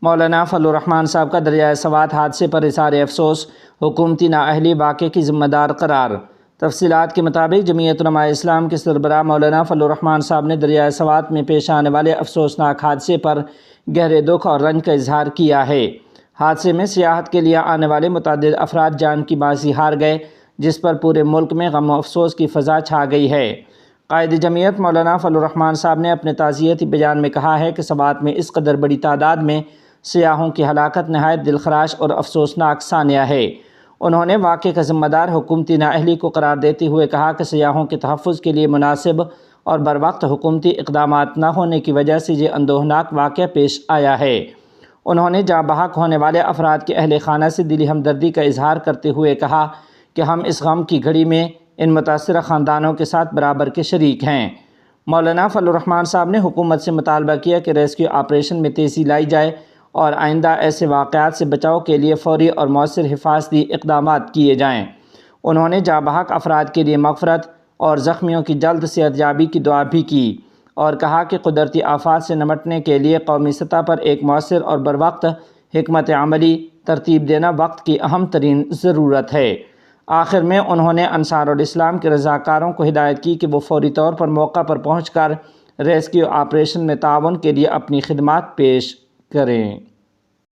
مولانا فضل الرحمان صاحب کا دریائے سوات حادثے پر اظہار افسوس، حکومتی نااہلی واقعے کی ذمہ دار قرار۔ تفصیلات کے مطابق جمعیت علماء اسلام کے سربراہ مولانا فضل الرحمان صاحب نے دریائے سوات میں پیش آنے والے افسوسناک حادثے پر گہرے دکھ اور رنج کا اظہار کیا ہے۔ حادثے میں سیاحت کے لیے آنے والے متعدد افراد جان کی بازی ہار گئے، جس پر پورے ملک میں غم و افسوس کی فضا چھا گئی ہے۔ قائد جمعیت مولانا فضل الرحمان صاحب نے اپنے تعزیتی بیان میں کہا ہے کہ سوات میں اس قدر بڑی تعداد میں سیاحوں کی ہلاکت نہایت دلخراش اور افسوسناک سانیہ ہے۔ انہوں نے واقعے کا ذمہ دار حکومتی نااہلی کو قرار دیتے ہوئے کہا کہ سیاحوں کے تحفظ کے لیے مناسب اور بروقت حکومتی اقدامات نہ ہونے کی وجہ سے یہ اندوہناک واقعہ پیش آیا ہے۔ انہوں نے جاں بحق ہونے والے افراد کے اہل خانہ سے دلی ہمدردی کا اظہار کرتے ہوئے کہا کہ ہم اس غم کی گھڑی میں ان متاثرہ خاندانوں کے ساتھ برابر کے شریک ہیں۔ مولانا فضل الرحمان صاحب نے حکومت سے مطالبہ کیا کہ ریسکیو آپریشن میں تیزی لائی جائے اور آئندہ ایسے واقعات سے بچاؤ کے لیے فوری اور مؤثر حفاظتی اقدامات کیے جائیں۔ انہوں نے جاں بحق افراد کے لیے مغفرت اور زخمیوں کی جلد صحت یابی کی دعا بھی کی اور کہا کہ قدرتی آفات سے نمٹنے کے لیے قومی سطح پر ایک مؤثر اور بروقت حکمت عملی ترتیب دینا وقت کی اہم ترین ضرورت ہے۔ آخر میں انہوں نے انصار الاسلام کے رضاکاروں کو ہدایت کی کہ وہ فوری طور پر موقع پر پہنچ کر ریسکیو آپریشن میں تعاون کے لیے اپنی خدمات پیش کریں۔